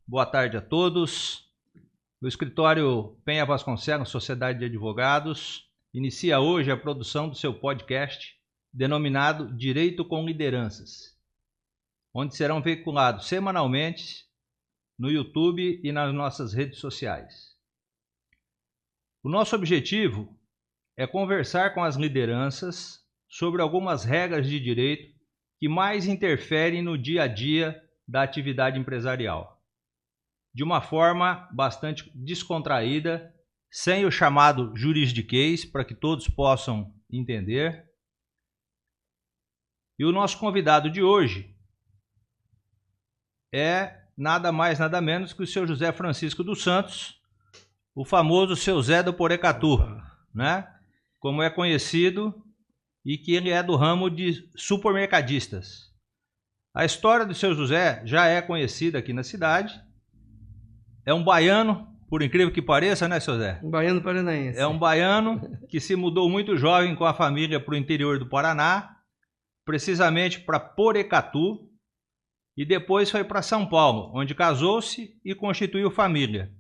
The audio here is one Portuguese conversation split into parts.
boa tarde a todos. O escritório Penha Vasconcelos, Sociedade de Advogados, inicia hoje a produção do seu podcast denominado Direito com Lideranças, onde serão veiculados semanalmente no YouTube e nas nossas redes sociais. O nosso objetivo é conversar com as lideranças sobre algumas regras de direito que mais interferem no dia a dia da atividade empresarial, de uma forma bastante descontraída, sem o chamado juridiquês, para que todos possam entender. E o nosso convidado de hoje é nada mais, nada menos que o seu José Francisco dos Santos, o famoso seu Zé do Porecatu, né? Como é conhecido, e que ele é do ramo de supermercadistas. A história do seu José já é conhecida aqui na cidade. É um baiano, por incrível que pareça, né, seu Zé? Um baiano paranaense. É um baiano que se mudou muito jovem com a família para o interior do Paraná, precisamente para Porecatu, e depois foi para São Paulo, onde casou-se e constituiu família.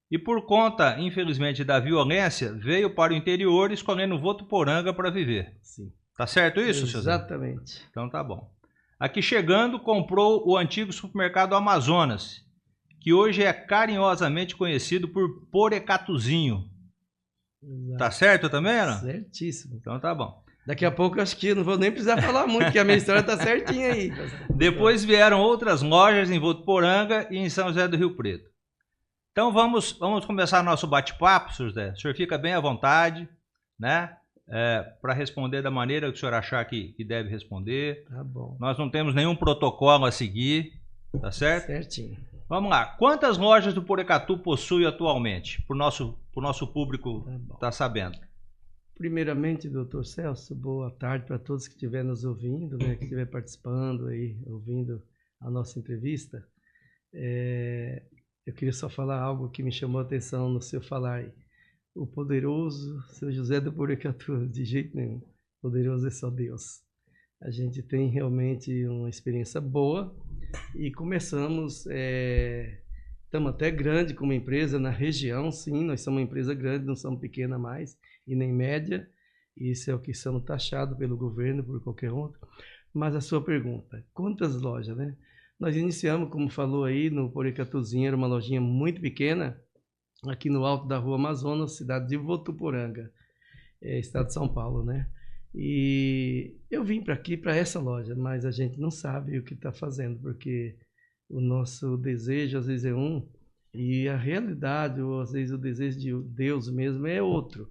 E por conta, infelizmente, da violência, veio para o interior escolhendo Votuporanga para viver. Sim. Tá certo isso, seu Zé? Exatamente. Então tá bom. Aqui chegando, comprou o antigo supermercado Amazonas, que hoje é carinhosamente conhecido por Porecatuzinho. Exato. Tá certo também, Ana? Certíssimo. Então tá bom. Daqui a pouco eu acho que eu não vou nem precisar falar muito, porque a minha história tá certinha aí. Depois vieram outras lojas em Votuporanga e em São José do Rio Preto. Então vamos começar nosso bate-papo, senhor José. O senhor fica bem à vontade, né? Para responder da maneira que o senhor achar que deve responder. Tá bom. Nós não temos nenhum protocolo a seguir, tá certo? Certinho. Vamos lá. Quantas lojas do Porecatu possui atualmente? Para o nosso público tá sabendo. Primeiramente, doutor Celso, boa tarde para todos que estiverem nos ouvindo, né, que estiver participando aí, ouvindo a nossa entrevista. Eu queria só falar algo que me chamou a atenção no seu falar aí. O poderoso seu José do Porecatu, de jeito nenhum. Poderoso é só Deus. A gente tem realmente uma experiência boa e começamos, estamos até grande como empresa na região, sim, nós somos uma empresa grande, não somos pequena mais e nem média. Isso é o que somos taxados pelo governo, por qualquer outro. Mas a sua pergunta, quantas lojas, né? Nós iniciamos, como falou aí, no Porecatuzinho, era uma lojinha muito pequena, aqui no alto da Rua Amazonas, cidade de Votuporanga, estado de São Paulo, né? E eu vim para aqui, para essa loja, mas a gente não sabe o que está fazendo, porque o nosso desejo às vezes é um, e a realidade, ou às vezes o desejo de Deus mesmo é outro.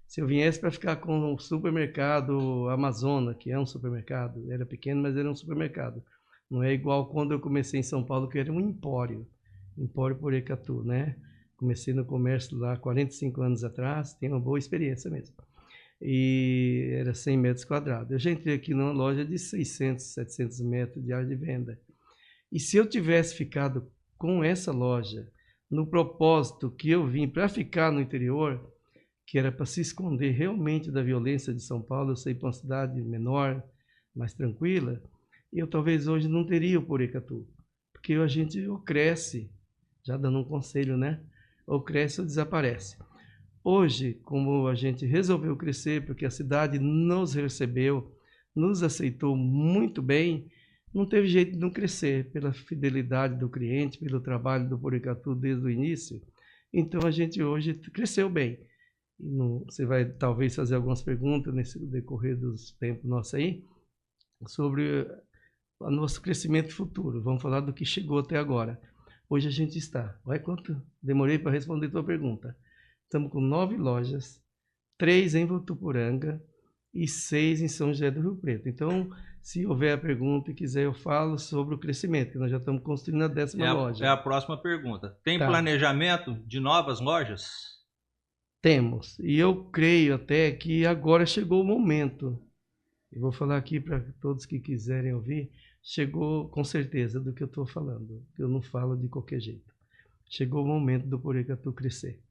Se eu viesse para ficar com o supermercado Amazonas, que é um supermercado, era pequeno, mas era um supermercado. Não é igual quando eu comecei em São Paulo, que era um empório Porecatu, né? Comecei no comércio lá 45 anos atrás, tenho uma boa experiência mesmo. E era 100 metros quadrados. Eu já entrei aqui numa loja de 600, 700 metros de área de venda. E se eu tivesse ficado com essa loja, no propósito que eu vim para ficar no interior, que era para se esconder realmente da violência de São Paulo, eu sei para uma cidade menor, mais tranquila, eu talvez hoje não teria o Porecatu, porque a gente ou cresce, já dando um conselho, né? Ou cresce ou desaparece. Hoje, como a gente resolveu crescer, porque a cidade nos recebeu, nos aceitou muito bem, não teve jeito de não crescer, pela fidelidade do cliente, pelo trabalho do Porecatu desde o início. Então a gente hoje cresceu bem. Você vai talvez fazer algumas perguntas nesse decorrer dos tempos nossos aí, sobre o nosso crescimento futuro. Vamos falar do que chegou até agora. Hoje a gente está. Olha quanto demorei para responder a tua pergunta. Estamos com 9 lojas, 3 em Votuporanga e 6 em São José do Rio Preto. Então, se houver a pergunta e quiser, eu falo sobre o crescimento, que nós já estamos construindo a 10ª loja. É a próxima pergunta. Tem planejamento de novas lojas? Temos. E eu creio até que agora chegou o momento. Eu vou falar aqui para todos que quiserem ouvir. Chegou com certeza do que eu estou falando. Eu não falo de qualquer jeito. Chegou o momento do Porecatu crescer.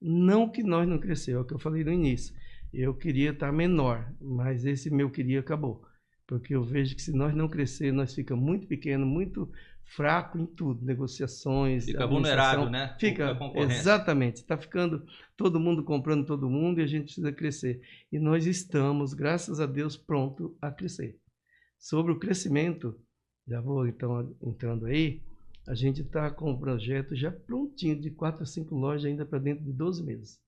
Não que nós não cresceu, é o que eu falei no início. Eu queria estar menor, mas esse meu queria acabou. porque eu vejo que se nós não crescer, nós ficamos muito pequeno, muito fraco em tudo, negociações, fica vulnerável, né? Fica, exatamente, está ficando todo mundo comprando todo mundo e a gente precisa crescer. E nós estamos, graças a Deus, pronto a crescer. Sobre o crescimento, já vou então entrando aí, a gente está com um projeto já prontinho de 4 a 5 lojas ainda para dentro de 12 meses.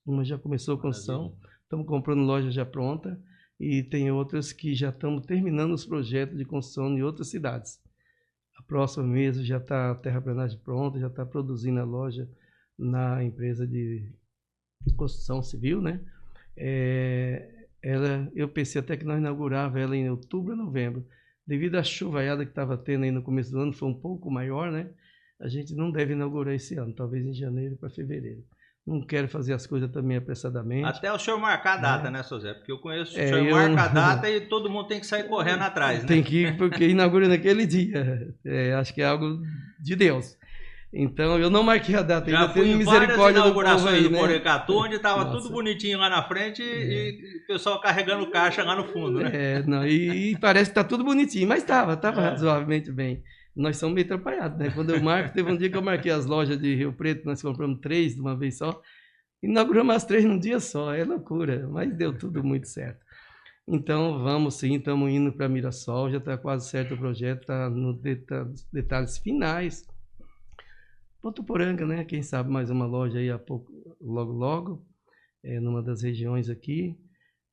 Uma já começou a construção, estamos comprando loja já pronta e tem outras que já estamos terminando os projetos de construção em outras cidades. A próxima mês já está a terraplanagem pronta, já está produzindo a loja na empresa de construção civil, né? Eu pensei até que nós inaugurava ela em outubro ou novembro. Devido à chuvaiada que estava tendo aí no começo do ano, foi um pouco maior, né? A gente não deve inaugurar esse ano, talvez em janeiro para fevereiro. Não quero fazer as coisas também apressadamente. Até o senhor marcar a data, né, seu Zé? Porque eu conheço o senhor marca a data e todo mundo tem que sair correndo atrás, né? Tem que ir, porque inaugura naquele dia. Acho que é algo de Deus. Então, eu não marquei a data. Já ainda fui tenho em misericórdia várias do povo inaugurações aí, do né? Porecatu, onde estava tudo bonitinho lá na frente e o pessoal carregando caixa lá no fundo, né? Não, e parece que está tudo bonitinho, mas estava razoavelmente bem. Nós somos meio atrapalhados, né? Quando eu marco, teve um dia que eu marquei as lojas de Rio Preto, nós compramos 3 de uma vez só, inauguramos as 3 num dia só, é loucura, mas deu tudo muito certo. Então, vamos sim, estamos indo para Mirassol, já está quase certo o projeto, está nos detalhes finais. Votuporanga, né? Quem sabe mais uma loja aí a pouco, logo, numa das regiões aqui.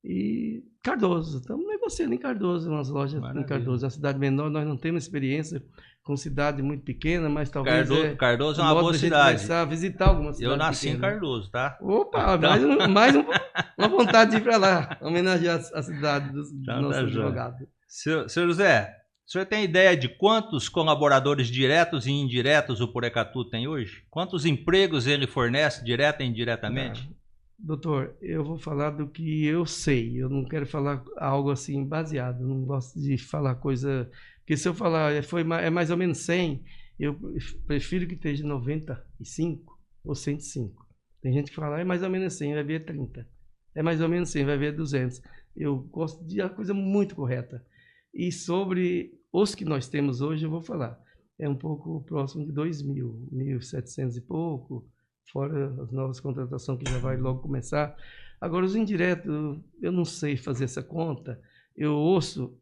E Cardoso, estamos negociando em Cardoso, umas lojas em Cardoso. É uma cidade menor, nós não temos experiência com cidade muito pequena, mas talvez Cardoso é uma boa cidade. Começar a visitar algumas cidades. Eu nasci pequenas. em Cardoso, tá? Opa, então... mais uma vontade de ir para lá, homenagear a cidade do nosso advogado. Seu José, o senhor tem ideia de quantos colaboradores diretos e indiretos o Porecatu tem hoje? Quantos empregos ele fornece direta e indiretamente? Doutor, eu vou falar do que eu sei, eu não quero falar algo assim baseado, não gosto de falar coisa, porque se eu falar é mais ou menos 100, eu prefiro que esteja 95 ou 105. Tem gente que fala, é mais ou menos 100, vai ver 30. É mais ou menos 100, vai ver 200. Eu gosto de uma coisa muito correta. E sobre os que nós temos hoje, eu vou falar, é um pouco próximo de 2.000, 1.700 e pouco, fora as novas contratações que já vai logo começar. Agora, os indiretos, eu não sei fazer essa conta. Eu ouço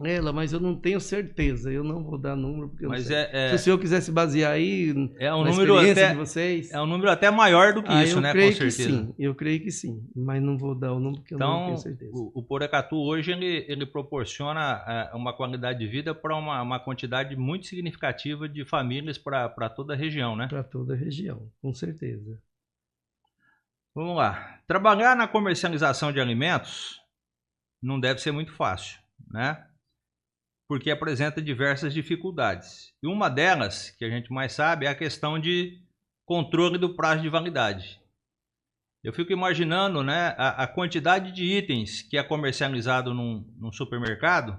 ela, mas eu não tenho certeza. Eu não vou dar número, porque eu não sei. Se o senhor quiser se basear aí na experiência de vocês... É um número até maior do que isso, né? Com certeza. Sim, eu creio que sim, mas não vou dar o número porque eu não tenho certeza. Então, o Porecatu hoje, ele proporciona uma qualidade de vida para uma quantidade muito significativa de famílias para toda a região, né? Para toda a região, com certeza. Vamos lá. Trabalhar na comercialização de alimentos não deve ser muito fácil, né? Porque apresenta diversas dificuldades. E uma delas, que a gente mais sabe, é a questão de controle do prazo de validade. Eu fico imaginando, né, a quantidade de itens que é comercializado num supermercado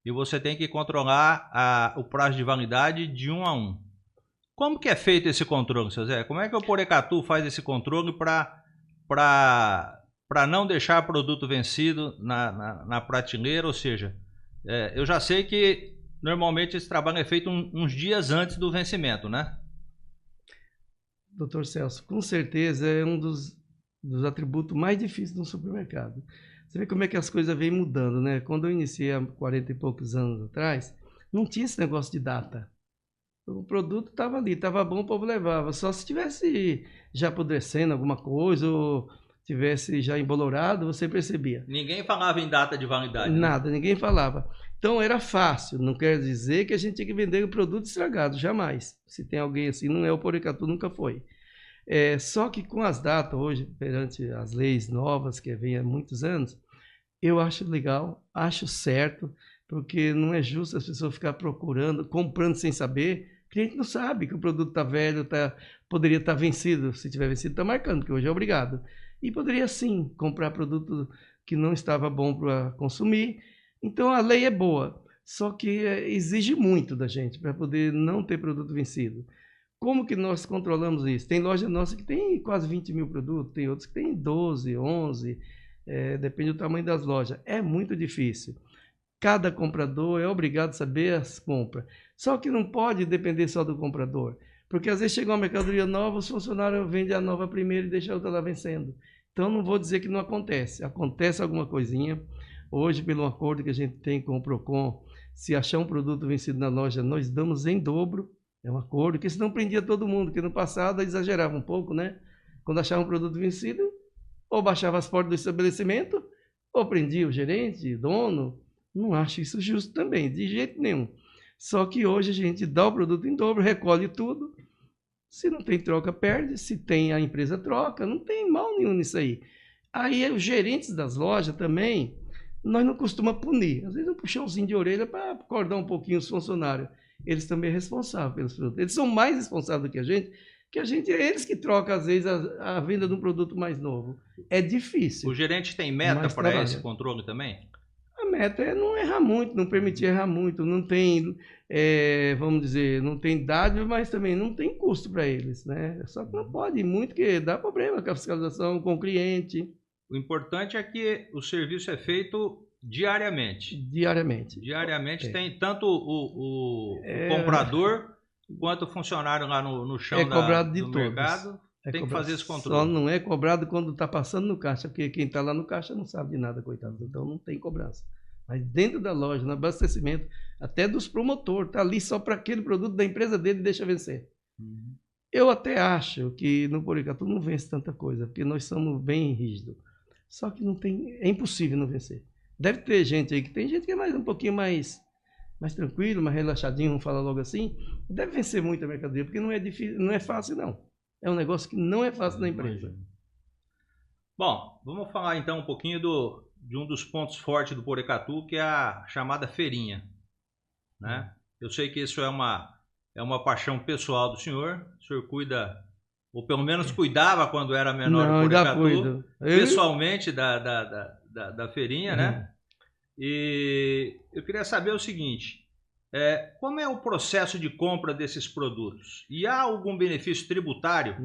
e você tem que controlar o prazo de validade de 1 a 1. Como que é feito esse controle, seu Zé? Como é que o Porecatu faz esse controle para não deixar produto vencido na prateleira, ou seja... eu já sei que normalmente esse trabalho é feito uns dias antes do vencimento, né? Doutor Celso, com certeza é um dos atributos mais difíceis de um supermercado. Você vê como é que as coisas vêm mudando, né? Quando eu iniciei há 40 e poucos anos atrás, não tinha esse negócio de data. O produto estava ali, estava bom, o povo levava. Só se tivesse já apodrecendo alguma coisa ou... tivesse já embolorado, você percebia. Ninguém falava em data de validade. Nada, ninguém falava. Então era fácil, não quer dizer que a gente tinha que vender o produto estragado, jamais. Se tem alguém assim, não é o Porecatu, nunca foi. Só que com as datas hoje, perante as leis novas que vêm há muitos anos, eu acho legal, acho certo, porque não é justo as pessoas ficarem procurando, comprando sem saber. O cliente não sabe que o produto está velho, poderia estar vencido. Se tiver vencido, está marcando, porque hoje é obrigado. E poderia sim comprar produto que não estava bom para consumir. Então a lei é boa, só que exige muito da gente para poder não ter produto vencido. Como que nós controlamos isso? Tem loja nossa que tem quase 20 mil produtos, tem outros que tem 12, 11, depende do tamanho das lojas. É muito difícil. Cada comprador é obrigado a saber as compras. Só que não pode depender só do comprador. Porque às vezes chega uma mercadoria nova, os funcionários vendem a nova primeiro e deixam a outra lá vencendo. Então não vou dizer que não acontece. Acontece alguma coisinha. Hoje, pelo acordo que a gente tem com o PROCON, se achar um produto vencido na loja, nós damos em dobro. É um acordo, porque senão prendia todo mundo, porque no passado exagerava um pouco, né? Quando achava um produto vencido, ou baixava as portas do estabelecimento, ou prendia o gerente, dono. Não acho isso justo também, de jeito nenhum. Só que hoje a gente dá o produto em dobro, recolhe tudo. Se não tem troca, perde. Se tem, a empresa troca. Não tem mal nenhum nisso aí. Aí os gerentes das lojas também, nós não costumamos punir. Às vezes um puxãozinho de orelha para acordar um pouquinho os funcionários. Eles também são responsáveis pelos produtos. Eles são mais responsáveis do que a gente é eles que trocam, às vezes, a venda de um produto mais novo. É difícil. O gerente tem meta para esse controle também? A meta é não errar muito, não permitir errar muito. Não tem, vamos dizer, não tem dádiva, mas também não tem custo para eles, né? Só que não pode ir muito, porque dá problema com a fiscalização, com o cliente. O importante é que o serviço é feito diariamente. Diariamente. Tem tanto o comprador quanto o funcionário lá no chão do mercado. Tem que fazer esse controle. Só não é cobrado quando está passando no caixa, porque quem está lá no caixa não sabe de nada, coitado. Então não tem cobrança. Mas dentro da loja, no abastecimento, até dos promotores, está ali só para aquele produto da empresa dele e deixa vencer. Eu até acho que no Porecatu não vence tanta coisa, porque nós somos bem rígidos. Só que não tem, é impossível não vencer. Deve ter gente aí, que tem gente que é um pouquinho mais tranquilo, mais relaxadinho, vamos falar logo assim. Deve vencer muita mercadoria, porque não é difícil, não é fácil não. É um negócio que não é fácil na empresa. Bom, vamos falar então um pouquinho de um dos pontos fortes do Porecatu, que é a chamada feirinha, né? Eu sei que isso é uma paixão pessoal do senhor. O senhor cuida, ou pelo menos cuidava quando era menor do Porecatu, pessoalmente da feirinha, né? E eu queria saber o seguinte: como é o processo de compra desses produtos? E há algum benefício tributário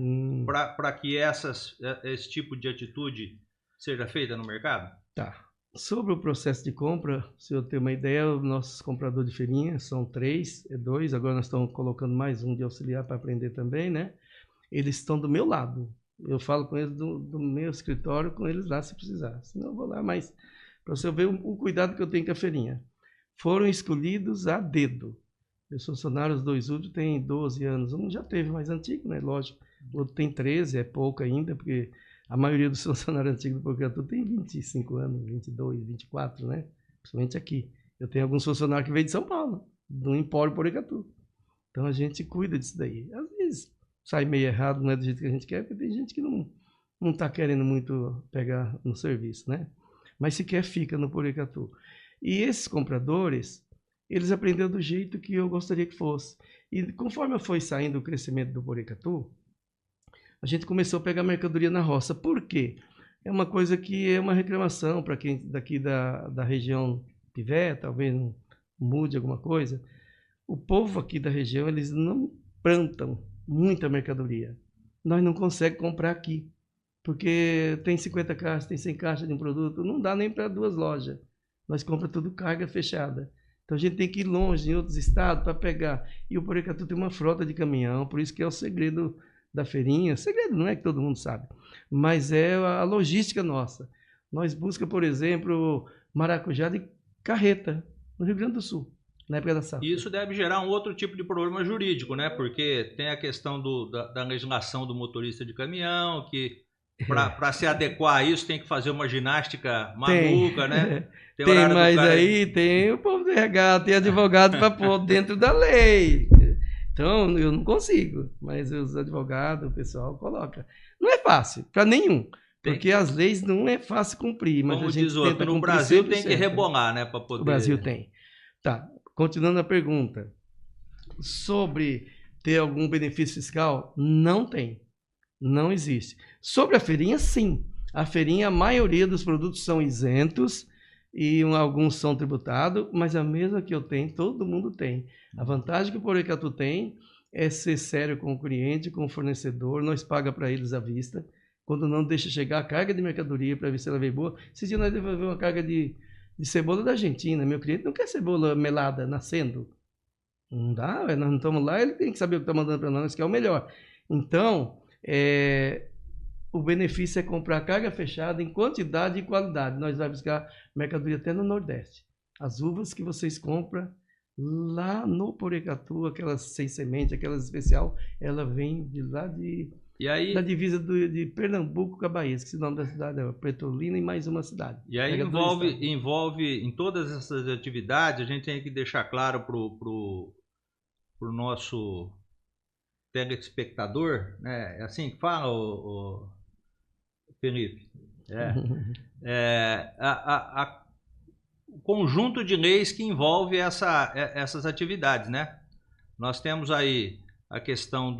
para que esse tipo de atitude seja feita no mercado? Tá. Sobre o processo de compra, se eu ter uma ideia, os nossos compradores de feirinha são 2, agora nós estamos colocando mais um de auxiliar para aprender também, né? Eles estão do meu lado. Eu falo com eles do meu escritório, com eles lá se precisar. Senão eu vou lá, mas para você ver o cuidado que eu tenho com a feirinha. Foram escolhidos a dedo. Meus funcionários, 2 últimos, têm 12 anos. Um já teve mais antigo, né? Lógico. O outro tem 13, é pouco ainda, porque a maioria dos funcionários antigos do Porecatu tem 25 anos, 22, 24, né? Principalmente aqui. Eu tenho alguns funcionários que veio de São Paulo, do Empório Porecatu. Então a gente cuida disso daí. Às vezes sai meio errado, não é do jeito que a gente quer, porque tem gente que não está querendo muito pegar no serviço, né? Mas se quer, fica no Porecatu. E esses compradores, eles aprenderam do jeito que eu gostaria que fosse. E conforme eu fui saindo do crescimento do Porecatu, a gente começou a pegar mercadoria na roça. Por quê? É uma coisa que é uma reclamação para quem daqui da região tiver, talvez não mude alguma coisa. O povo aqui da região, eles não plantam muita mercadoria. Nós não conseguimos comprar aqui, porque tem 50 caixas, tem 100 caixas de um produto, não dá nem para 2 lojas. Nós compramos tudo carga fechada. Então a gente tem que ir longe, em outros estados, para pegar. E o Porecatu tem uma frota de caminhão, por isso que é o segredo da feirinha. Segredo não é que todo mundo sabe, mas é a logística nossa. Nós buscamos, por exemplo, maracujá de carreta, no Rio Grande do Sul, na época da safra. Isso deve gerar um outro tipo de problema jurídico, né? Porque tem a questão da legislação do motorista de caminhão, que para se adequar a isso tem que fazer uma ginástica maluca, né? Tem, mas aí tem o povo do RH, tem advogado para pôr dentro da lei. Então, eu não consigo, mas os advogados, o pessoal coloca. Não é fácil, para nenhum, porque as leis não é fácil cumprir. Mas como a gente diz outro, no Brasil tem que rebolar, né? Para poder... O Brasil tem. Tá, continuando a pergunta. Sobre ter algum benefício fiscal, não tem. Não existe. Sobre a feirinha, sim. A feirinha, a maioria dos produtos são isentos e alguns são tributados, mas a mesma que eu tenho, todo mundo tem. A vantagem que o Porecatu tem é ser sério com o cliente, com o fornecedor, nós pagamos para eles à vista, quando não deixa chegar a carga de mercadoria para ver se ela veio boa. Esse dia nós devolvemos uma carga de de cebola da Argentina. Meu cliente não quer cebola melada nascendo. Não dá, nós não estamos lá, ele tem que saber o que está mandando para nós, que é o melhor. Então, o benefício é comprar carga fechada em quantidade e qualidade. Nós vamos buscar mercadoria até no Nordeste. As uvas que vocês compram lá no Porecatu, aquelas sem semente, aquelas especial, ela vem de lá da divisa de Pernambuco com a Bahia, esqueci o nome da cidade, é Petrolina e mais uma cidade. E aí envolve em todas essas atividades, a gente tem que deixar claro pro nosso telespectador, né? É assim que fala, o Felipe. O conjunto de leis que envolve essas atividades, né? Nós temos aí a questão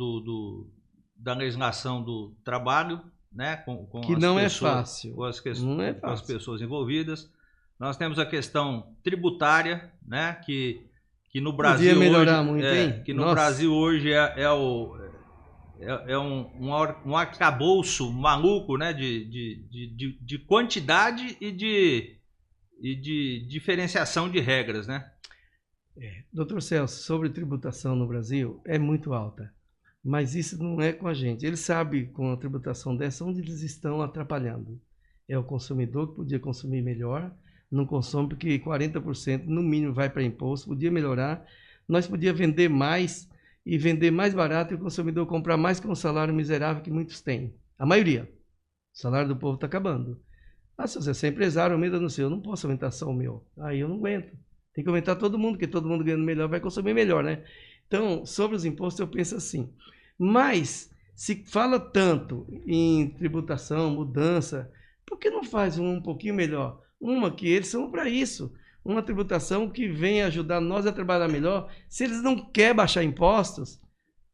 da legislação do trabalho, né? Que não é fácil. Com as pessoas envolvidas. Nós temos a questão tributária, né? Que no Brasil podia melhorar muito, hein? Que no Brasil hoje é um arcabouço maluco, né? De quantidade e de diferenciação de regras, né? Doutor Celso, sobre tributação no Brasil é muito alta, mas isso não é com a gente. Ele sabe, com a tributação dessa, onde eles estão atrapalhando. É o consumidor que podia consumir melhor, não consome porque 40% no mínimo vai para imposto, podia melhorar, nós podíamos vender mais e vender mais barato e o consumidor comprar mais com o salário miserável que muitos têm. A maioria. O salário do povo está acabando. Se você é empresário, aumenta no seu. Eu não posso aumentar só o meu. Aí eu não aguento. Tem que aumentar todo mundo, porque todo mundo ganhando melhor vai consumir melhor, né? Então, sobre os impostos eu penso assim. Mas, se fala tanto em tributação, mudança, por que não faz um pouquinho melhor? Uma que eles são para isso. Uma tributação que venha ajudar nós a trabalhar melhor. Se eles não querem baixar impostos,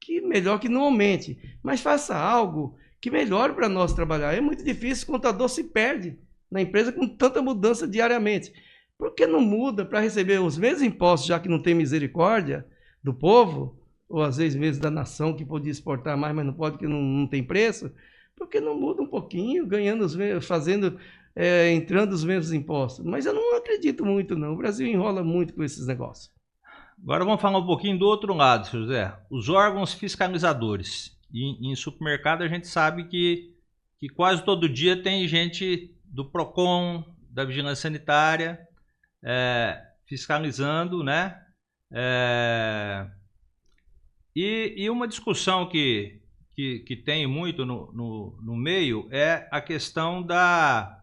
que melhor que não aumente. Mas faça algo que melhore para nós trabalhar. É muito difícil, o contador se perde na empresa com tanta mudança diariamente. Por que não muda para receber os mesmos impostos, já que não tem misericórdia do povo, ou às vezes mesmo da nação que podia exportar mais, mas não pode porque não tem preço? Por que não muda um pouquinho, ganhando entrando os mesmos impostos? Mas eu não acredito muito, não. O Brasil enrola muito com esses negócios. Agora vamos falar um pouquinho do outro lado, seu José. Os órgãos fiscalizadores. Em supermercado a gente sabe que quase todo dia tem gente do PROCON, da Vigilância Sanitária, fiscalizando, né? E uma discussão que tem muito no meio é a questão da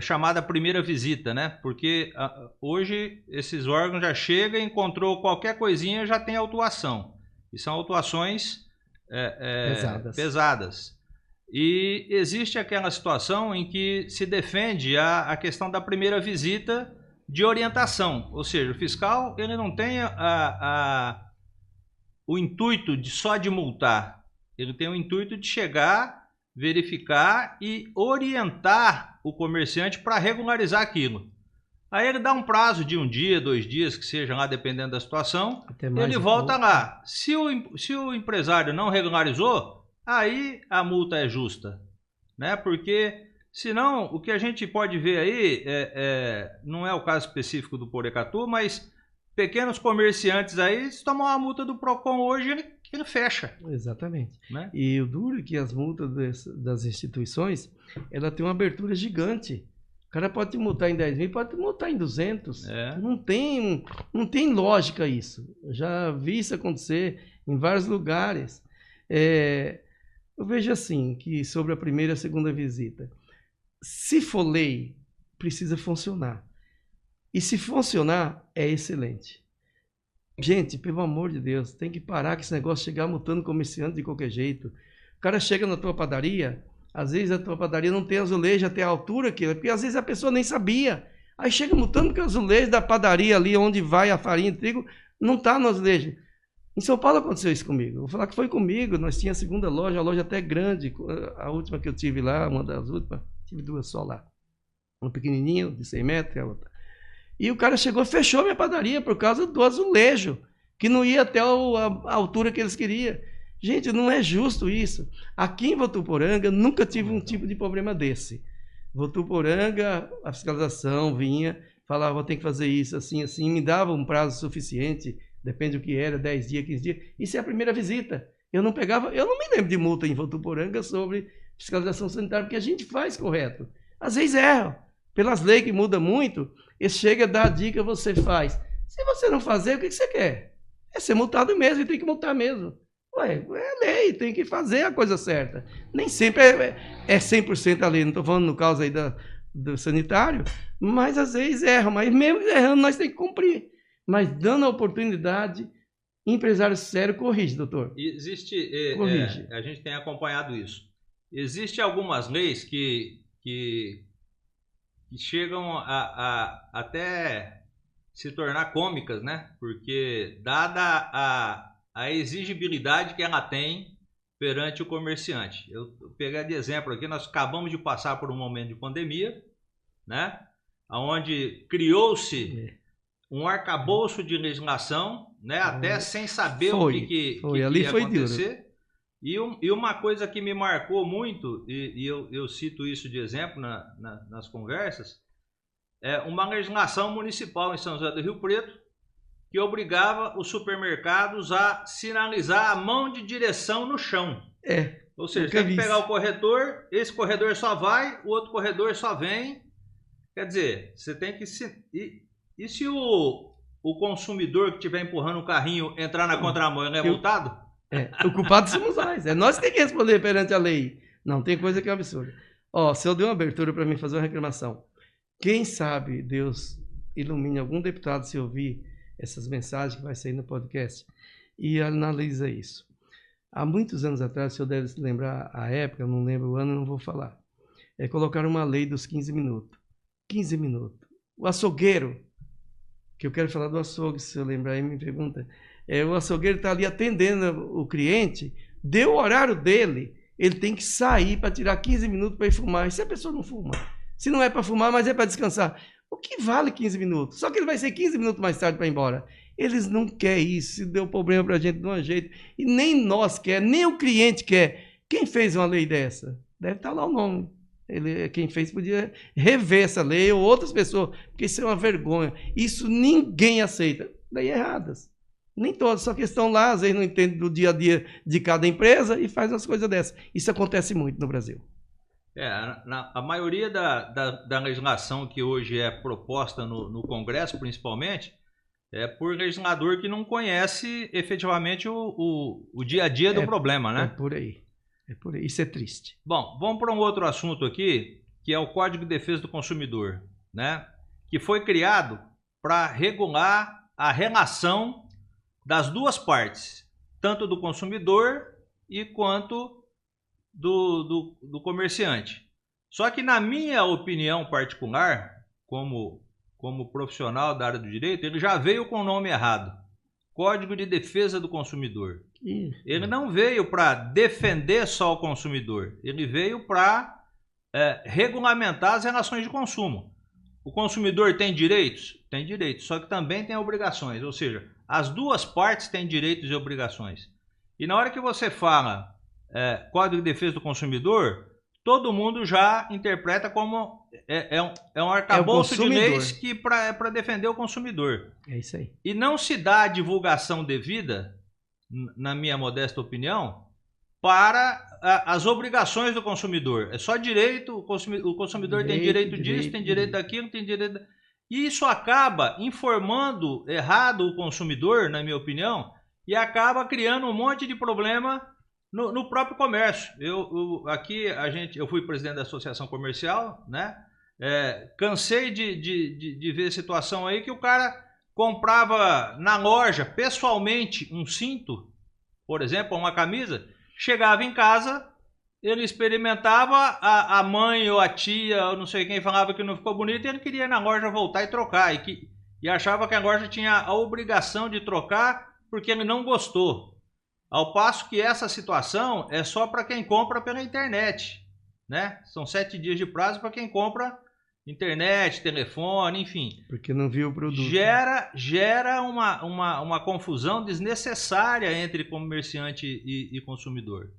chamada primeira visita, né? Porque hoje esses órgãos já chegam, encontrou qualquer coisinha, já tem autuação. E são autuações pesadas. E existe aquela situação em que se defende a questão da primeira visita de orientação. Ou seja, o fiscal ele não tem o intuito só de multar. Ele tem o intuito de chegar, verificar e orientar o comerciante para regularizar aquilo. Aí ele dá um prazo de 1 dia, 2 dias, que seja lá, dependendo da situação. Ele volta lá. Se o empresário não regularizou, aí a multa é justa, né? Porque senão o que a gente pode ver aí não é o caso específico do Porecatu, mas pequenos comerciantes aí, se tomar uma multa do PROCON hoje, ele fecha. Exatamente. Né? E o duro é que as multas das instituições, ela tem uma abertura gigante. O cara pode te multar em 10 mil, pode te multar em 200. Não tem lógica isso. Eu já vi isso acontecer em vários lugares. Eu vejo assim, que sobre a primeira e a segunda visita, se for lei, precisa funcionar. E se funcionar, é excelente. Gente, pelo amor de Deus, tem que parar com esse negócio de chegar multando comerciante de qualquer jeito. O cara chega na tua padaria, às vezes a tua padaria não tem azulejo até a altura que porque às vezes a pessoa nem sabia. Aí chega multando que o azulejo da padaria ali, onde vai a farinha de trigo, não está no azulejo. Em São Paulo aconteceu isso comigo. Vou falar que foi comigo. Nós tínhamos a segunda loja, a loja até grande. A última que eu tive lá, uma das últimas, tive 2 só lá. Uma pequenininha, de 100 metros, e a outra. E o cara chegou e fechou minha padaria por causa do azulejo, que não ia até a altura que eles queriam. Gente, não é justo isso. Aqui em Votuporanga, nunca tive um tipo de problema desse. Votuporanga, a fiscalização vinha, falava, vou ter que fazer isso, assim, assim, me dava um prazo suficiente, depende do que era, 10 dias, 15 dias. Isso é a primeira visita. Eu não me lembro de multa em Votuporanga sobre fiscalização sanitária, porque a gente faz correto. Às vezes erra. Pelas leis que mudam muito, ele chega a dar a dica, você faz. Se você não fazer, o que você quer? É ser multado mesmo, e tem que multar mesmo. Ué, é lei, tem que fazer a coisa certa. Nem sempre é 100% a lei, não estou falando no caso aí do sanitário, mas às vezes erram, mas mesmo errando nós temos que cumprir. Mas dando a oportunidade, empresário sério corrige, doutor. Corrige. A gente tem acompanhado isso. Existem algumas leis que chegam a até se tornar cômicas, né? Porque dada a exigibilidade que ela tem perante o comerciante. Eu pegar de exemplo aqui, nós acabamos de passar por um momento de pandemia, né? Onde criou-se um arcabouço de legislação, né? Até sem saber o que ia acontecer. E uma coisa que me marcou muito, e eu cito isso de exemplo nas conversas, é uma legislação municipal em São José do Rio Preto que obrigava os supermercados a sinalizar a mão de direção no chão. Ou seja, tem que pegar o corredor, esse corredor só vai, o outro corredor só vem. Quer dizer, você tem que... E se o consumidor que estiver empurrando o carrinho entrar na contramão, ele é multado? O culpado somos nós. É nós que temos que responder perante a lei. Não, tem coisa que é absurda. Se eu der uma abertura para mim fazer uma reclamação, quem sabe Deus ilumine algum deputado se ouvir essas mensagens que vai sair no podcast e analisa isso. Há muitos anos atrás, se eu deve se lembrar a época, eu não lembro o ano, não vou falar. Colocaram uma lei dos 15 minutos. 15 minutos. O açougueiro, que eu quero falar do açougue, se eu lembrar aí, me pergunta. O açougueiro está ali atendendo o cliente, deu o horário dele, ele tem que sair para tirar 15 minutos para ir fumar. E se a pessoa não fuma? Se não é para fumar, mas é para descansar. O que vale 15 minutos? Só que ele vai ser 15 minutos mais tarde para ir embora. Eles não querem isso, se deu problema para a gente de um jeito. E nem nós quer, nem o cliente quer. Quem fez uma lei dessa? Deve estar lá o nome. Quem fez podia rever essa lei ou outras pessoas, porque isso é uma vergonha. Isso ninguém aceita. Daí erradas. Nem todas, só que estão lá, às vezes não entendem do dia a dia de cada empresa e faz as coisas dessas. Isso acontece muito no Brasil. A maioria da legislação que hoje é proposta no Congresso, principalmente, é por legislador que não conhece efetivamente o dia a dia do problema, né? É por aí. Isso é triste. Bom, vamos para um outro assunto aqui, que é o Código de Defesa do Consumidor, né? Que foi criado para regular a relação das duas partes, tanto do consumidor e quanto do comerciante. Só que na minha opinião particular, como profissional da área do direito, ele já veio com o nome errado. Código de Defesa do Consumidor. Ele não veio para defender só o consumidor, ele veio para regulamentar as relações de consumo. O consumidor tem direitos? Tem direitos, só que também tem obrigações, ou seja, as duas partes têm direitos e obrigações. E na hora que você fala Código de Defesa do Consumidor, todo mundo já interpreta como um arcabouço de leis que para defender o consumidor. É isso aí. E não se dá a divulgação devida, na minha modesta opinião, para as obrigações do consumidor. É só direito, o consumidor tem direito disso, tem direito daquilo, tem direito... E isso acaba informando errado o consumidor, na minha opinião, e acaba criando um monte de problema no próprio comércio. Eu fui presidente da associação comercial, né? Cansei de ver situação aí que o cara comprava na loja pessoalmente um cinto, por exemplo, uma camisa, chegava em casa, ele experimentava, a mãe ou a tia, ou não sei quem, falava que não ficou bonito, e ele queria ir na loja voltar e trocar, e achava que a loja tinha a obrigação de trocar porque ele não gostou. Ao passo que essa situação é só para quem compra pela internet, né? São 7 dias de prazo para quem compra internet, telefone, enfim. Porque não viu o produto. Gera uma confusão desnecessária entre comerciante e consumidor.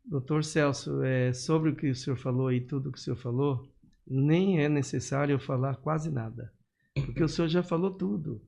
Doutor Celso, sobre o que o senhor falou e tudo que o senhor falou, nem é necessário eu falar quase nada, porque o senhor já falou tudo.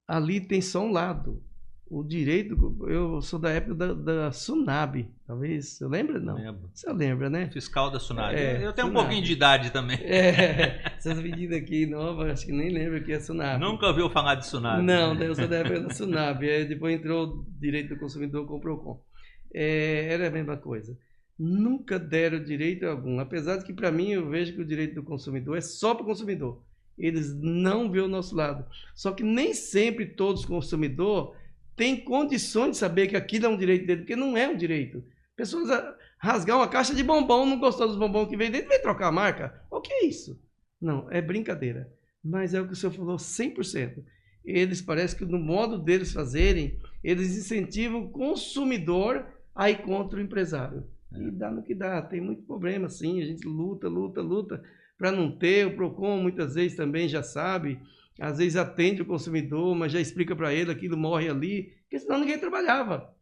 Ali tem só um lado. O direito, eu sou da época da Sunab, talvez, você lembra? Não, lembro. Você lembra, né? Fiscal da Sunab. Eu tenho Sunab. Um pouquinho de idade também. Essas medidas aqui novas, acho que nem lembro o que é Sunab. Nunca ouviu falar de Sunab? Não, eu sou da época da Sunab, depois entrou o direito do consumidor com o PROCON. Era a mesma coisa. Nunca deram direito algum, apesar de que para mim eu vejo que o direito do consumidor é só para o consumidor. Eles não vêem o nosso lado. Só que nem sempre todos os consumidores têm condições de saber que aquilo é um direito dele, porque não é um direito. Pessoas rasgar uma caixa de bombom, não gostou dos bombons que vem dentro, vem trocar a marca. O que é isso? Não, é brincadeira. Mas é o que o senhor falou 100%. Eles parece que no modo deles fazerem, eles incentivam o consumidor a ir contra o empresário. E dá no que dá. Tem muito problema, sim. A gente luta para não ter. O PROCON muitas vezes também já sabe. Às vezes atende o consumidor, mas já explica para ele, aquilo morre ali, porque senão ninguém trabalhava.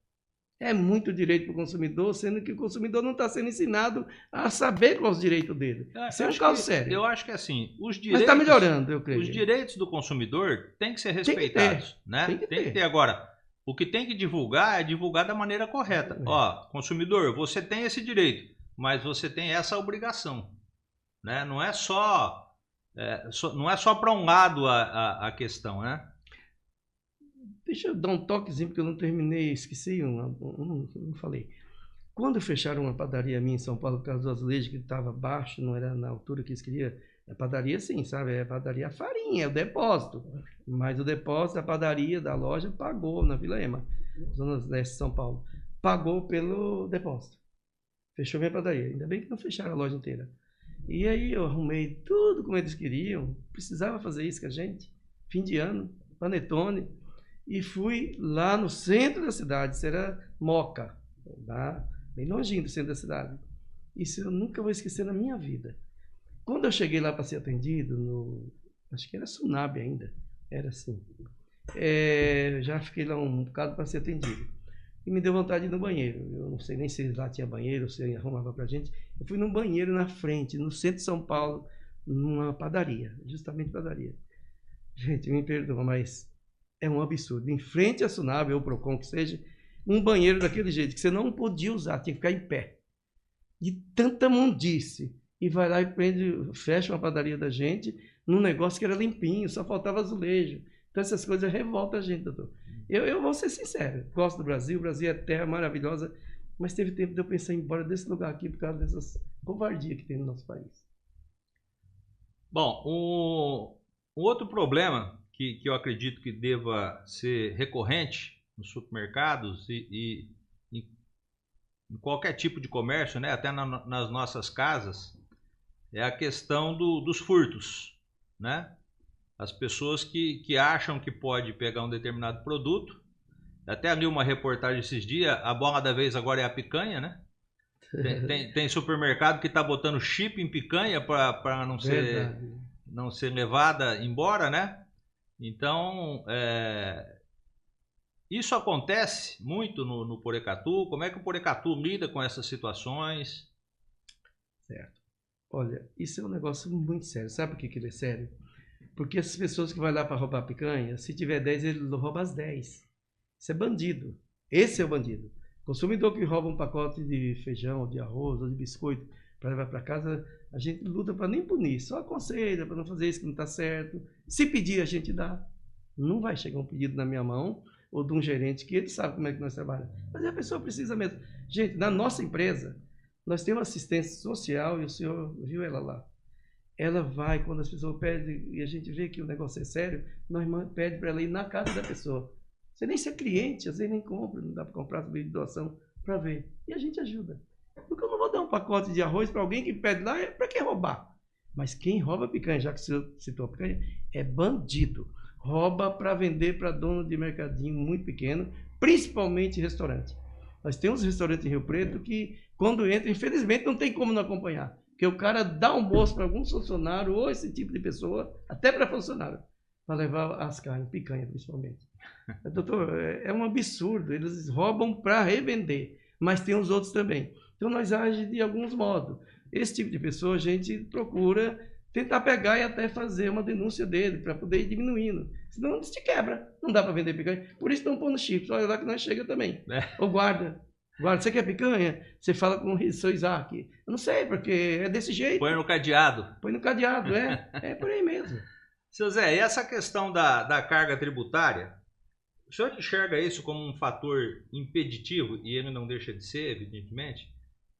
É muito direito para o consumidor, sendo que o consumidor não está sendo ensinado a saber quais os direitos dele. Isso é um caso sério. Eu acho que assim, os direitos... Mas está melhorando, eu creio. Os direitos do consumidor têm que ser respeitados. Tem que ter. Agora, o que tem que divulgar é divulgar da maneira correta. Ó, consumidor, você tem esse direito, mas você tem essa obrigação. Né? Não é só para um lado a questão, né? Deixa eu dar um toquezinho, porque eu não terminei, esqueci, não falei. Quando fecharam uma padaria minha em São Paulo, por causa do azulejo que estava baixo, não era na altura que eles queriam, a padaria sim, sabe? É a padaria farinha, é o depósito. Mas o depósito, a padaria da loja pagou na Vila Ema, zona leste de São Paulo. Pagou pelo depósito. Fechou minha padaria. Ainda bem que não fecharam a loja inteira. E aí eu arrumei tudo como eles queriam. Precisava fazer isso com a gente. Fim de ano, panetone. E fui lá no centro da cidade. Isso era Moca, lá, bem longinho do centro da cidade. Isso eu nunca vou esquecer na minha vida. Quando eu cheguei lá para ser atendido, acho que era Sunab ainda, era assim. Já fiquei lá um bocado para ser atendido. E me deu vontade de ir no banheiro. Eu não sei nem se lá tinha banheiro, ou se arrumava para gente. Eu fui num banheiro na frente, no centro de São Paulo, numa padaria, justamente padaria. Gente, me perdoa, mas é um absurdo. Em frente à Sunab ou PROCON, que seja, um banheiro daquele jeito, que você não podia usar, tinha que ficar em pé. De tanta mundice. E vai lá e fecha uma padaria da gente num negócio que era limpinho, só faltava azulejo. Então essas coisas revoltam a gente, doutor. Eu vou ser sincero, gosto do Brasil, o Brasil é terra maravilhosa, mas teve tempo de eu pensar em ir embora desse lugar aqui por causa dessas covardias que tem no nosso país. Bom, um outro problema que eu acredito que deva ser recorrente nos supermercados e em qualquer tipo de comércio, né, até nas nossas casas, é a questão dos furtos, né? As pessoas que acham que pode pegar um determinado produto. Até ali uma reportagem esses dias, a bola da vez agora é a picanha, né? Tem supermercado que está botando chip em picanha para não ser levada embora, né? Então, isso acontece muito no Porecatu. Como é que o Porecatu lida com essas situações? Certo. Olha, isso é um negócio muito sério. Sabe por que ele é sério? Porque as pessoas que vão lá para roubar picanha, se tiver 10, ele rouba as 10. Isso é bandido. Esse é o bandido. Consumidor que rouba um pacote de feijão, de arroz ou de biscoito para levar para casa, a gente luta para nem punir, só aconselha para não fazer isso que não está certo. Se pedir, a gente dá. Não vai chegar um pedido na minha mão ou de um gerente que ele sabe como é que nós trabalhamos. Mas a pessoa precisa mesmo. Gente, na nossa empresa, nós temos assistência social e o senhor viu ela lá. Ela vai, quando as pessoas pedem e a gente vê que o negócio é sério, nós pedimos para ela ir na casa da pessoa. Você nem ser cliente, às vezes nem compra, não dá para comprar sobre doação para ver. E a gente ajuda. Porque eu não vou dar um pacote de arroz para alguém que pede lá, para que roubar? Mas quem rouba picanha, já que você citou a picanha, é bandido. Rouba para vender para dono de mercadinho muito pequeno, principalmente restaurante. Nós temos restaurante em Rio Preto que, quando entra, infelizmente não tem como não acompanhar. Porque o cara dá um bolso para algum funcionário ou esse tipo de pessoa, até para funcionário, para levar as carnes, picanha principalmente. Doutor, é um absurdo. Eles roubam para revender, mas tem os outros também. Então nós agimos de alguns modos. Esse tipo de pessoa a gente procura tentar pegar e até fazer uma denúncia dele para poder ir diminuindo. Senão te quebra. Não dá para vender picanha. Por isso estão pondo chips. Olha lá que nós chega também. Ô guarda, você quer picanha? Você fala com o seu Isaac. Eu não sei, porque é desse jeito. Põe no cadeado. Põe no cadeado, é por aí mesmo. Seu Zé, e essa questão da carga tributária, o senhor enxerga isso como um fator impeditivo, e ele não deixa de ser, evidentemente,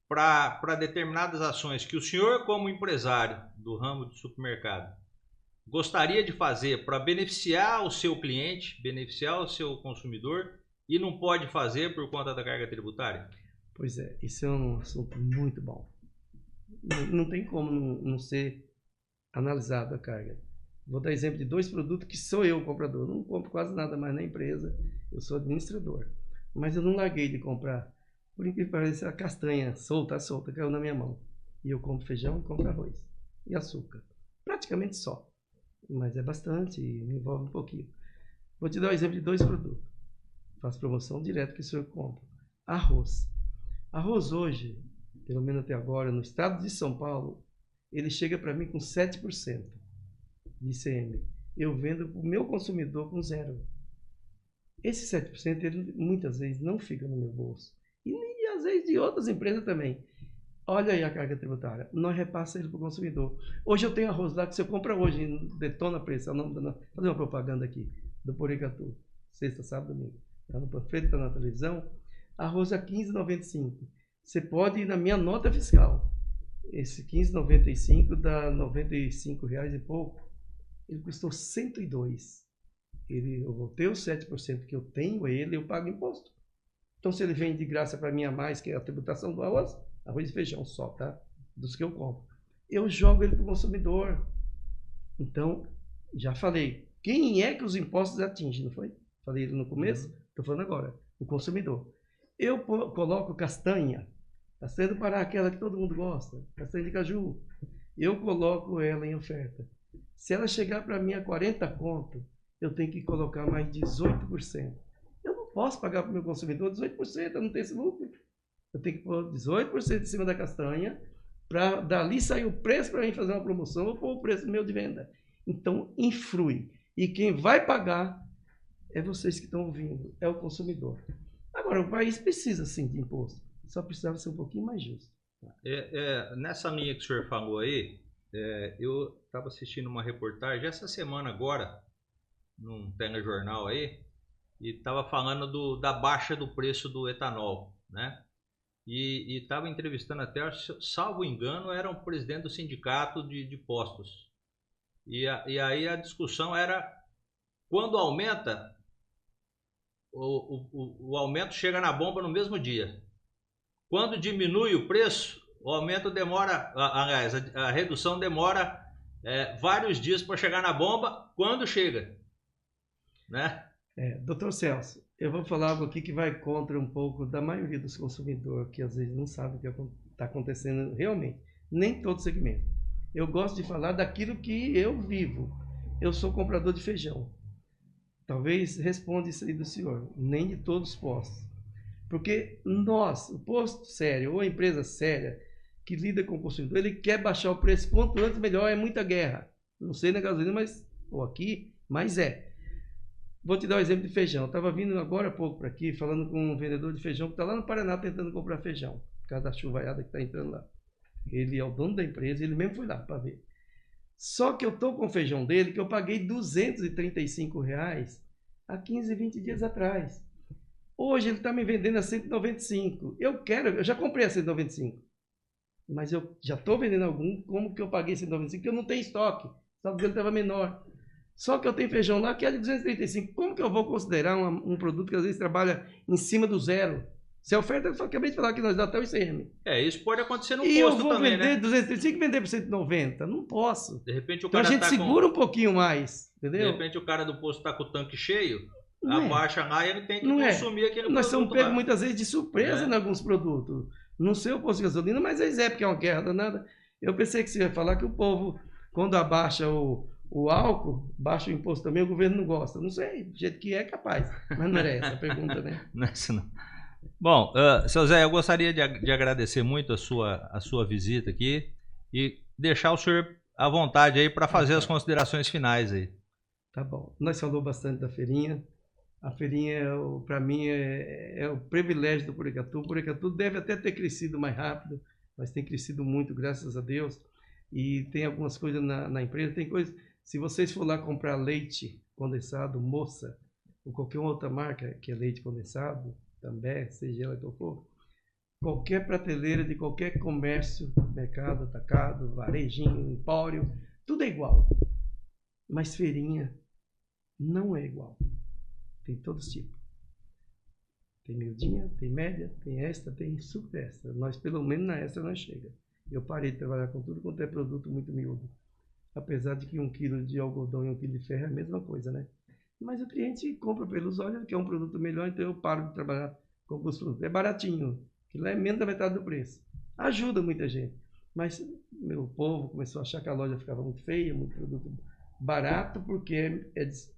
para determinadas ações que o senhor, como empresário do ramo de supermercado, gostaria de fazer para beneficiar o seu cliente, beneficiar o seu consumidor, e não pode fazer por conta da carga tributária? Pois é, isso é um assunto muito bom. Não tem como não ser analisado a carga. Vou dar exemplo de 2 produtos que sou eu comprador. Não compro quase nada mais na empresa, eu sou administrador. Mas eu não larguei de comprar. Por incrível que pareça, a castanha solta, caiu na minha mão. E eu compro feijão, compro arroz e açúcar. Praticamente só. Mas é bastante e me envolve um pouquinho. Vou te dar um exemplo de 2 produtos. Faço promoção direto que o senhor compra. Arroz. Arroz hoje, pelo menos até agora, no estado de São Paulo, ele chega para mim com 7% de ICM. Eu vendo para o meu consumidor com 0%. Esse 7% ele muitas vezes não fica no meu bolso. E às vezes de outras empresas também. Olha aí a carga tributária. Nós repassa ele para o consumidor. Hoje eu tenho arroz lá que você compra hoje, detona preço. É o nome vou fazer uma propaganda aqui, do Poricatu. Sexta, sábado, domingo. Está no panfleto, está na televisão. Arroz a R$ 15,95. Você pode ir na minha nota fiscal. Esse R$ 15,95 dá R$ 95 e pouco. Ele custou 102. Eu vou ter os 7% que eu tenho, eu pago imposto. Então, se ele vem de graça para mim a mais, que é a tributação do arroz e feijão só, tá? Dos que eu compro. Eu jogo ele para o consumidor. Então, já falei. Quem é que os impostos atingem, não foi? Falei ele no começo, estou falando agora. O consumidor. Eu coloco castanha do Pará, aquela que todo mundo gosta, castanha de caju. Eu coloco ela em oferta. Se ela chegar para mim a 40 conto, eu tenho que colocar mais 18%. Eu não posso pagar para o meu consumidor 18%, eu não tenho esse lucro. Eu tenho que pôr 18% em cima da castanha, para dali sair o preço para mim fazer uma promoção ou pôr o preço meu de venda. Então, influi. E quem vai pagar é vocês que estão ouvindo, é o consumidor. Agora, o país precisa sim de imposto, só precisava ser um pouquinho mais justo. Nessa linha que o senhor falou aí, eu estava assistindo uma reportagem essa semana agora, num telejornal aí, e estava falando da baixa do preço do etanol, né? E estava entrevistando até, salvo engano, era um presidente do sindicato de postos. E aí a discussão era, quando aumenta, o aumento chega na bomba no mesmo dia. Quando diminui o preço, o aumento demora, aliás, a redução demora vários dias para chegar na bomba, quando chega, né? Doutor Celso, eu vou falar algo aqui que vai contra um pouco da maioria dos consumidores, que às vezes não sabe o que está acontecendo realmente. Nem todo segmento. Eu gosto de falar daquilo que eu vivo. Eu sou comprador de feijão. Talvez responda isso aí do senhor. Nem de todos os postos. Porque nós, o posto sério ou a empresa séria que lida com o consumidor, ele quer baixar o preço quanto antes melhor, é muita guerra. Não sei na gasolina, mas é. Vou te dar um exemplo de feijão. Eu estava vindo agora há pouco para aqui, falando com um vendedor de feijão que está lá no Paraná tentando comprar feijão, por causa da chuvaiada que está entrando lá. Ele é o dono da empresa, ele mesmo foi lá para ver. Só que eu estou com o feijão dele, que eu paguei R$ 235 há 15, 20 dias atrás. Hoje ele está me vendendo a 195. Eu já comprei a 195. Mas eu já estou vendendo algum, como que eu paguei 195? Porque eu não tenho estoque. O estoque dele estava menor. Só que eu tenho feijão lá que é de 235. Como que eu vou considerar um produto que às vezes trabalha em cima do zero? Se a oferta, eu acabei de falar que nós dá até o ICM. Isso pode acontecer no posto também, né? E eu vou vender 235 e vender por 190. Não posso. De repente o cara então a gente segura um pouquinho mais, entendeu? De repente o cara do posto está com o tanque cheio, abaixa lá e ele tem que consumir aquele produto. Nós somos pegos muitas vezes de surpresa em alguns produtos. Não sei o posto de gasolina, mas porque é uma guerra danada. Eu pensei que você ia falar que o povo, quando abaixa o álcool, baixa o imposto também, o governo não gosta. Não sei, do jeito que é capaz. Mas não era essa a pergunta, né? Não é isso não. Bom, seu Zé, eu gostaria de agradecer muito a sua visita aqui e deixar o senhor à vontade aí para fazer as considerações finais aí. Tá bom. Nós falamos bastante da feirinha. A feirinha, para mim, é o privilégio do Porecatu. O Porecatu deve até ter crescido mais rápido, mas tem crescido muito, graças a Deus. E tem algumas coisas na empresa. Tem coisas, se vocês for lá comprar leite condensado, Moça, ou qualquer outra marca que é leite condensado, também, seja ela que for, qualquer prateleira de qualquer comércio, mercado, atacado, varejinho, empório, tudo é igual. Mas feirinha não é igual. Tem todos os tipos. Tem miudinha, tem média, tem extra, tem super extra. Nós, pelo menos na extra, nós chega. Eu parei de trabalhar com tudo quanto é produto muito miúdo. Apesar de que 1 quilo de algodão e 1 quilo de ferro é a mesma coisa, né? Mas o cliente compra pelos olhos, que é um produto melhor, então eu paro de trabalhar com alguns produtos. É baratinho, aquilo é menos da metade do preço. Ajuda muita gente. Mas meu povo começou a achar que a loja ficava muito feia, muito produto barato, porque é de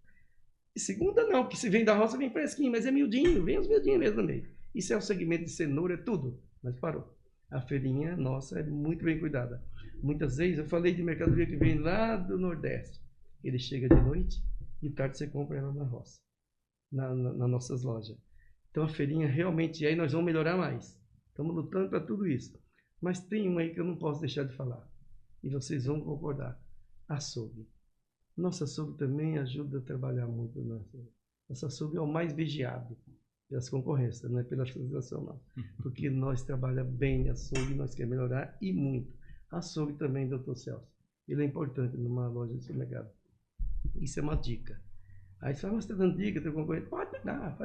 segunda não, porque se vem da roça vem fresquinho, mas é miudinho, vem os miudinhos mesmo também. Isso é o segmento de cenoura, é tudo, mas parou. A feirinha nossa é muito bem cuidada. Muitas vezes, eu falei de mercadoria que vem lá do Nordeste. Ele chega de noite e tarde você compra ela na roça, nas nossas lojas. Então a feirinha realmente é, e nós vamos melhorar mais. Estamos lutando para tudo isso. Mas tem uma aí que eu não posso deixar de falar. E vocês vão concordar. Açougue. Nosso açougue também ajuda a trabalhar muito. Nosso açougue é o mais vigiado das concorrências, não é pela fiscalização não. Porque nós trabalhamos bem em açougue, nós queremos melhorar e muito. Açougue também, doutor Celso. Ele é importante numa loja de supermercado. Isso é uma dica. Aí você fala, mas você está dando dica, teu concorrente? Pode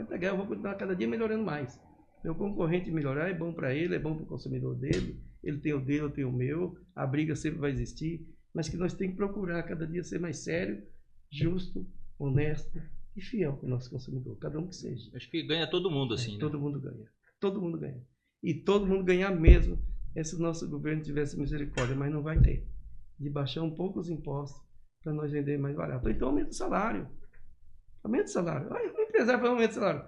pegar, eu vou continuar cada dia melhorando mais. Meu concorrente melhorar é bom para ele, é bom para o consumidor dele. Ele tem o dele, eu tenho o meu. A briga sempre vai existir. Mas que nós temos que procurar cada dia ser mais sério, justo, honesto e fiel com o nosso consumidor, cada um que seja. Acho que ganha todo mundo assim, né? Todo mundo ganha. Todo mundo ganha. E todo mundo ganhar mesmo se o nosso governo tivesse misericórdia, mas não vai ter. De baixar um pouco os impostos para nós vender mais barato. Então aumenta o salário. Aumenta o salário. O empresário vai aumentar o salário.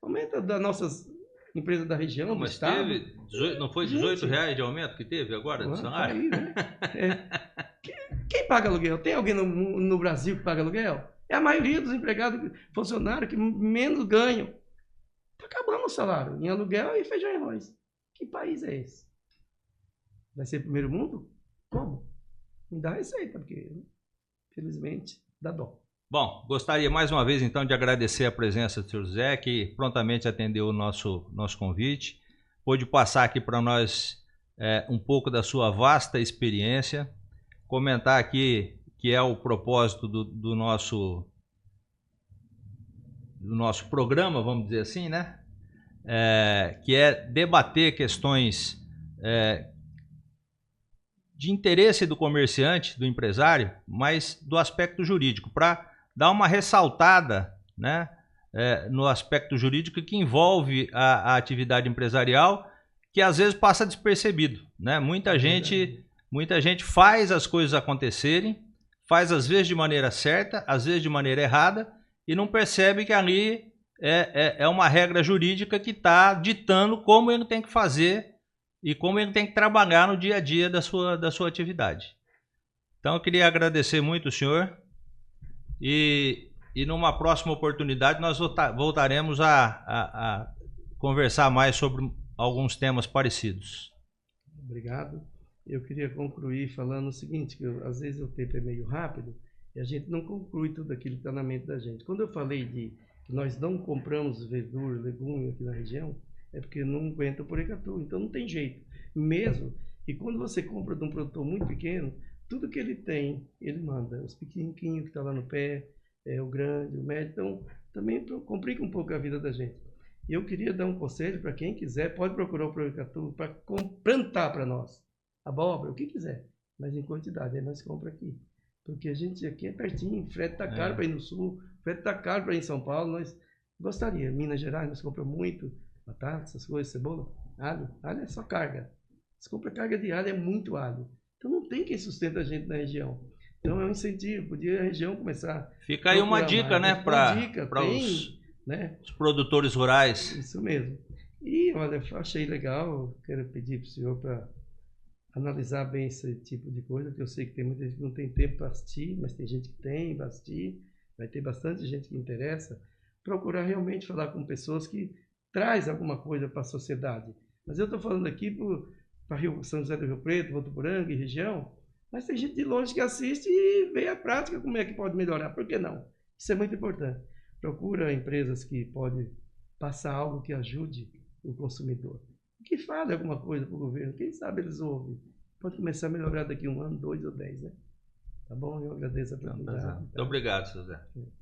Aumenta das nossas empresas da região, não, do mas estado. Não foi R$18 de aumento que teve agora do salário? Aí, né? Quem paga aluguel? Tem alguém no Brasil que paga aluguel? É a maioria dos empregados, funcionários que menos ganham. Está acabando o salário em aluguel e feijão e arroz. Que país é esse? Vai ser primeiro mundo? Como? Me dá receita, porque infelizmente dá dó. Bom, gostaria mais uma vez então de agradecer a presença do Sr. José, que prontamente atendeu o nosso convite. Pôde passar aqui para nós um pouco da sua vasta experiência, comentar aqui que é o propósito do nosso programa, vamos dizer assim, né? Que é debater questões de interesse do comerciante, do empresário, mas do aspecto jurídico, para dar uma ressaltada, né, no aspecto jurídico que envolve a atividade empresarial, que às vezes passa despercebido, né? Muita gente faz as coisas acontecerem, faz às vezes de maneira certa, às vezes de maneira errada, e não percebe que ali é uma regra jurídica que está ditando como ele tem que fazer e como ele tem que trabalhar no dia a dia da sua atividade. Então eu queria agradecer muito o senhor e numa próxima oportunidade nós voltaremos a conversar mais sobre alguns temas parecidos. Obrigado. Eu queria concluir falando o seguinte, que às vezes o tempo é meio rápido e a gente não conclui tudo aquilo que está na mente da gente. Quando eu falei que nós não compramos verdura, legume aqui na região, é porque não aguenta o Porecatu, então não tem jeito. Mesmo que quando você compra de um produtor muito pequeno, tudo que ele tem, ele manda. Os pequenininhos que estão lá no pé, o grande, o médio, então também complica um pouco a vida da gente. Eu queria dar um conselho para quem quiser, pode procurar o Porecatu para plantar para nós. Abóbora, o que quiser, mas em quantidade, aí nós compramos aqui. Porque a gente aqui é pertinho, frete está caro para ir no sul, frete está caro para ir em São Paulo, nós gostaria. Minas Gerais, nós compramos muito, batata, essas coisas, cebola, alho é só carga. Você compra carga de alho, é muito alho. Então não tem quem sustenta a gente na região. Então é um incentivo, podia a região começar. Fica aí uma dica, né, para os produtores rurais. Isso mesmo. E olha, eu achei legal, quero pedir para o senhor para analisar bem esse tipo de coisa, que eu sei que tem muita gente que não tem tempo para assistir, mas tem gente que tem para assistir, vai ter bastante gente que interessa. Procurar realmente falar com pessoas que traz alguma coisa para a sociedade. Mas eu estou falando aqui para São José do Rio Preto, Votuporanga e região, mas tem gente de longe que assiste e vê a prática, como é que pode melhorar. Por que não? Isso é muito importante. Procura empresas que podem passar algo que ajude o consumidor. Que fale alguma coisa para o governo. Quem sabe eles ouvem. Pode começar a melhorar daqui 1 ano, 2 ou 10, né? Tá bom? Eu agradeço a oportunidade. Muito obrigado, José.